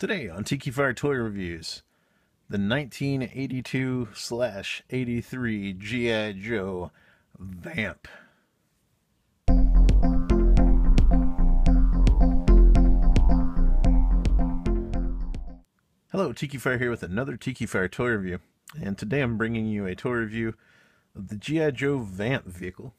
Today on Tikifire Toy Reviews, the 1982/83 G.I. Joe Vamp. Hello, Tikifire here with another Tikifire Toy Review, and today I'm bringing you a toy review of the G.I. Joe Vamp vehicle.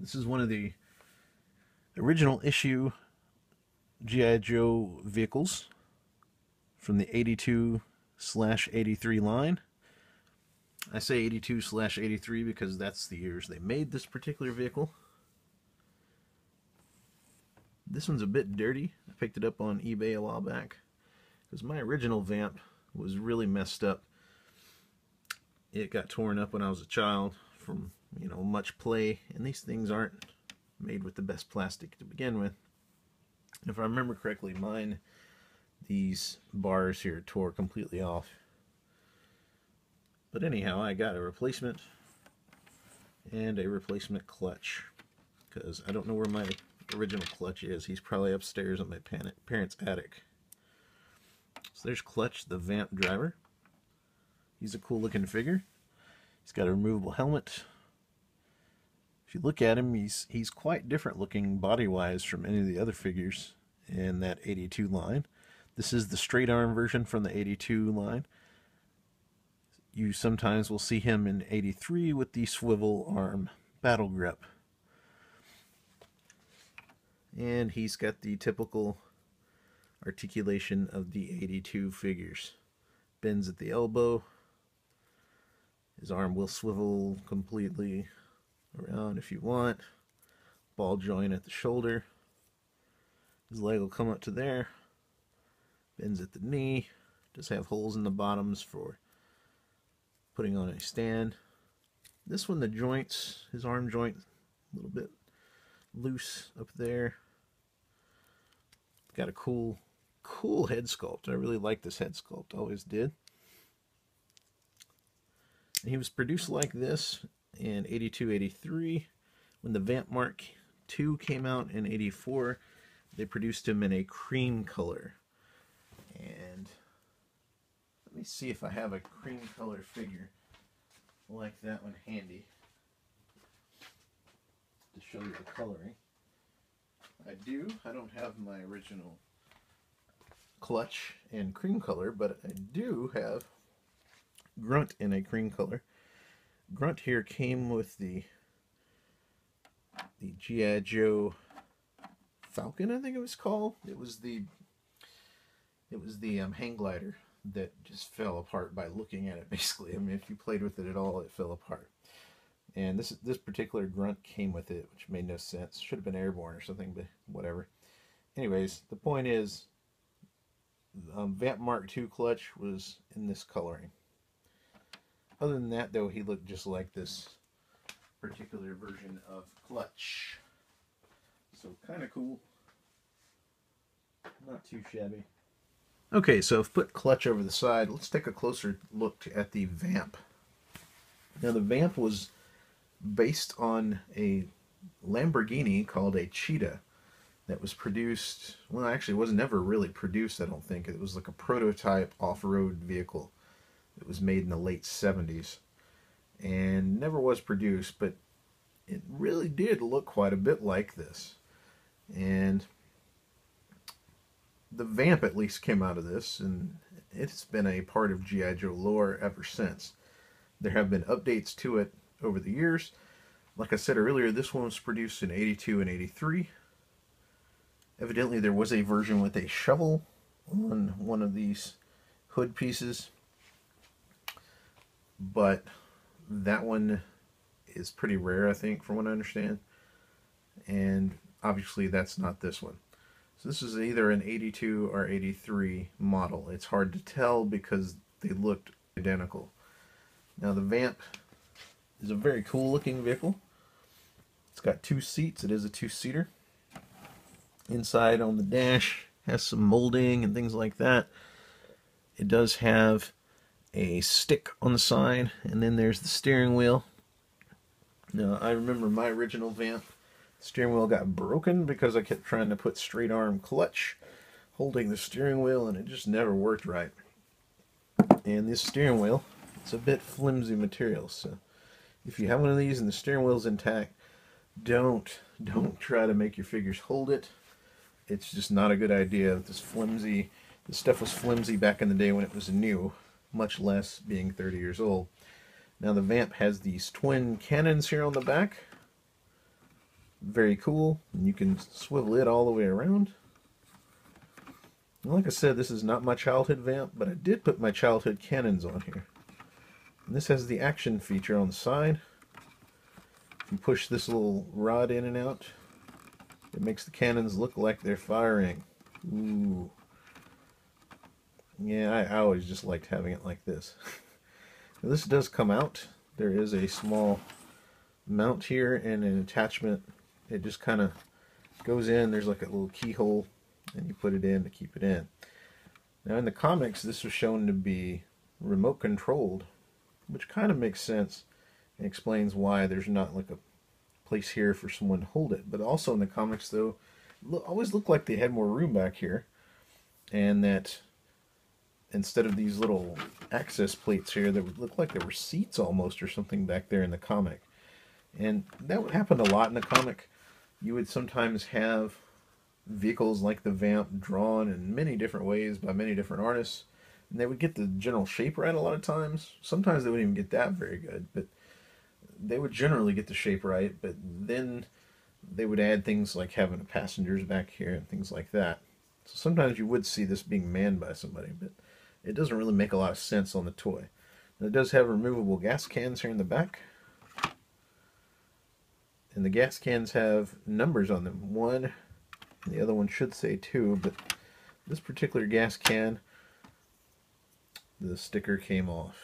This is one of the original issue G.I. Joe vehicles from the 82/83 line. I say 82/83 because that's the years they made this particular vehicle. This one's a bit dirty. I picked it up on eBay a while back because my original Vamp was really messed up. It got torn up when I was a child from, much play, and these things aren't made with the best plastic to begin with. If I remember correctly, these bars here tore completely off. But anyhow, I got a replacement and a replacement clutch because I don't know where my original clutch is. He's probably upstairs at my parents' attic. So there's Clutch, the Vamp Driver. He's a cool looking figure. He's got a removable helmet. If you look at him, he's quite different looking body-wise from any of the other figures in that 82 line. This is the straight arm version from the 82 line. You sometimes will see him in 83 with the swivel arm battle grip. And he's got the typical articulation of the 82 figures. Bends at the elbow. His arm will swivel completely around if you want. Ball joint at the shoulder. His leg will come up to there. Bends at the knee. Does have holes in the bottoms for putting on a stand. This one, the joints, his arm joint, a little bit loose up there. Got a cool head sculpt. I really like this head sculpt, always did. And he was produced like this in 82/83. When the Vamp Mark II came out in 84, they produced him in a cream color. And let me see if I have a cream color figure like that one handy to show you the coloring. I do. I don't have my original clutch in cream color, but I do have Grunt in a cream color. Grunt here came with the G.I. Joe Falcon, I think it was called. It was the hang glider that just fell apart by looking at it, basically. I mean, if you played with it at all, it fell apart. And this particular Grunt came with it, which made no sense. Should have been airborne or something, but whatever. Anyways, the point is, Vamp Mark II clutch was in this coloring. Other than that, though, he looked just like this particular version of Clutch. So kind of cool. Not too shabby. Okay, so I've put Clutch over the side. Let's take a closer look at the Vamp. Now, the Vamp was based on a Lamborghini called a Cheetah that was produced, well, actually it was never really produced, I don't think. It was like a prototype off-road vehicle. It was made in the late 70s and never was produced, but it really did look quite a bit like this. And the Vamp at least came out of this, and it's been a part of G.I. Joe lore ever since. There have been updates to it over the years. Like I said earlier, this one was produced in 82 and 83. Evidently there was a version with a shovel on one of these hood pieces, but that one is pretty rare, I think, from what I understand. And obviously that's not this one. So this is either an 82 or 83 model. It's hard to tell because they looked identical. Now the Vamp is a very cool looking vehicle. It's got two seats. It is a two-seater. Inside on the dash has some molding and things like that. It does have a stick on the side, and then there's the steering wheel. Now, I remember my original Vamp, the steering wheel got broken because I kept trying to put straight arm clutch holding the steering wheel, and it just never worked right. And this steering wheel, it's a bit flimsy material, so if you have one of these and the steering wheel's intact, don't try to make your figures hold it. It's just not a good idea. This stuff was flimsy back in the day when it was new, much less being 30 years old. Now the Vamp has these twin cannons here on the back. Very cool. And you can swivel it all the way around. And like I said, this is not my childhood Vamp, but I did put my childhood cannons on here. And this has the action feature on the side. If you push this little rod in and out, it makes the cannons look like they're firing. Ooh. Yeah, I always just liked having it like this. Now, this does come out. There is a small mount here and an attachment. It just kind of goes in. There's like a little keyhole, and you put it in to keep it in. Now in the comics, this was shown to be remote controlled, which kind of makes sense and explains why there's not like a place here for someone to hold it. But also in the comics, though, always looked like they had more room back here, and that instead of these little access plates here, that would look like there were seats almost or something back there in the comic. And that would happen a lot in the comic. You would sometimes have vehicles like the Vamp drawn in many different ways by many different artists, and they would get the general shape right a lot of times. Sometimes they wouldn't even get that very good, but they would generally get the shape right. But then they would add things like having passengers back here and things like that. So sometimes you would see this being manned by somebody, but it doesn't really make a lot of sense on the toy. Now, it does have removable gas cans here in the back. And the gas cans have numbers on them. 1, and the other one should say 2, but this particular gas can, the sticker came off.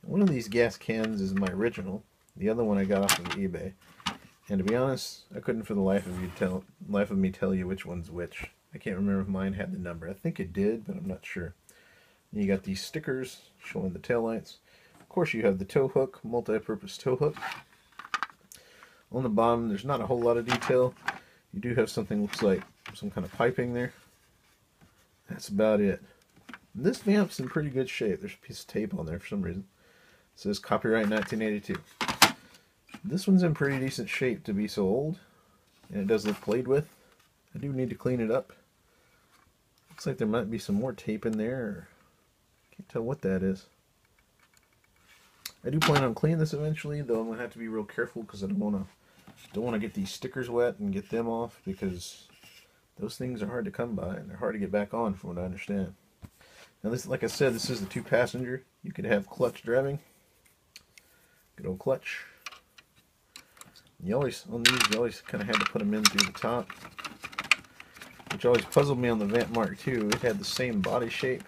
One of these gas cans is my original. The other one I got off of eBay. And to be honest, I couldn't for the life of me tell you which one's which. I can't remember if mine had the number. I think it did, but I'm not sure. And you got these stickers showing the taillights. Of course, you have the tow hook, multi-purpose tow hook. On the bottom, there's not a whole lot of detail. You do have something that looks like some kind of piping there. That's about it. And this Vamp's in pretty good shape. There's a piece of tape on there for some reason. It says copyright 1982. This one's in pretty decent shape to be so old, and it does look played with. I do need to clean it up. Looks like there might be some more tape in there. Can't tell what that is. I do plan on cleaning this eventually, though I'm gonna have to be real careful because I don't want to get these stickers wet and get them off, because those things are hard to come by and they're hard to get back on, from what I understand. Now this, like I said, this is the 2-passenger. You could have clutch driving. Good old clutch. You always kind of had to put them in through the top, which always puzzled me on the Vamp Mark II. It had the same body shape.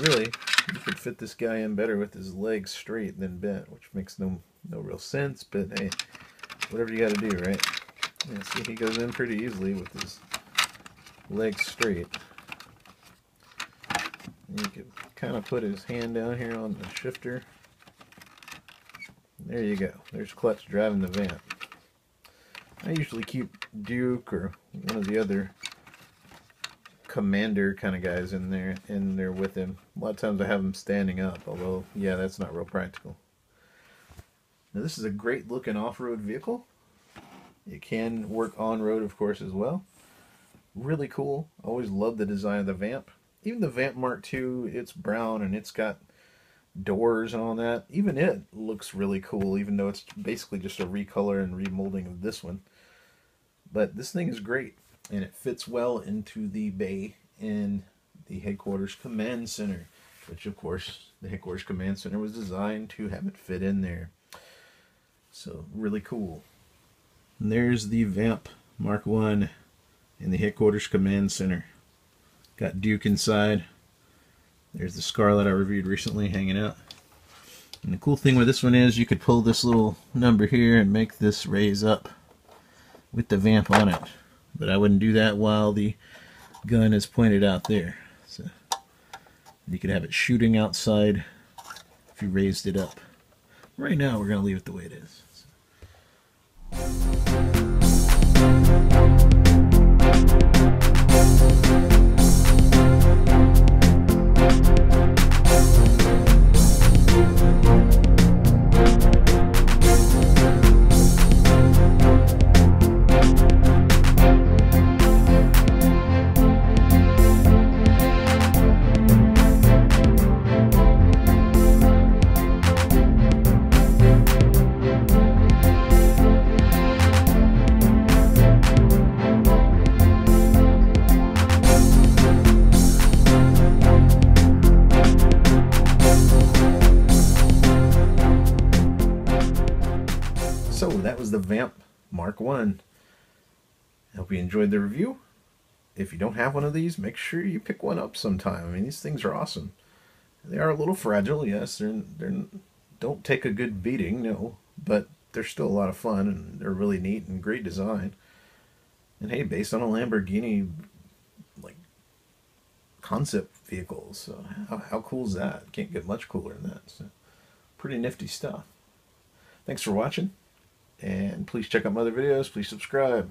Really, you could fit this guy in better with his legs straight than bent, which makes no real sense, but hey, whatever you got to do, right? Yeah, see, he goes in pretty easily with his legs straight. And you could kind of put his hand down here on the shifter. There you go. There's Clutch driving the Vamp. I usually keep Duke or one of the other commander kind of guys in there with him. A lot of times I have him standing up, although yeah, that's not real practical. Now this is a great looking off-road vehicle. It can work on-road, of course, as well. Really cool. Always loved the design of the Vamp. Even the Vamp Mark II, it's brown and it's got doors and all that. Even it looks really cool, even though it's basically just a recolor and remolding of this one. But this thing is great, and it fits well into the bay in the headquarters command center, which of course the headquarters command center was designed to have it fit in there. So really cool. And there's the Vamp Mark I in the headquarters command center. Got Duke inside. There's the Scarlet I reviewed recently hanging out. And the cool thing with this one is you could pull this little number here and make this raise up with the Vamp on it. But I wouldn't do that while the gun is pointed out there. So you could have it shooting outside if you raised it up. Right now we're going to leave it the way it is. So. Vamp Mark 1. I hope you enjoyed the review. If you don't have one of these, make sure you pick one up sometime. I mean, these things are awesome. They are a little fragile, yes. They're don't take a good beating, no, but they're still a lot of fun, and they're really neat and great design. And hey, based on a Lamborghini like concept vehicle, so how cool is that? Can't get much cooler than that. So pretty nifty stuff. Thanks for watching, and please check out my other videos. Please subscribe.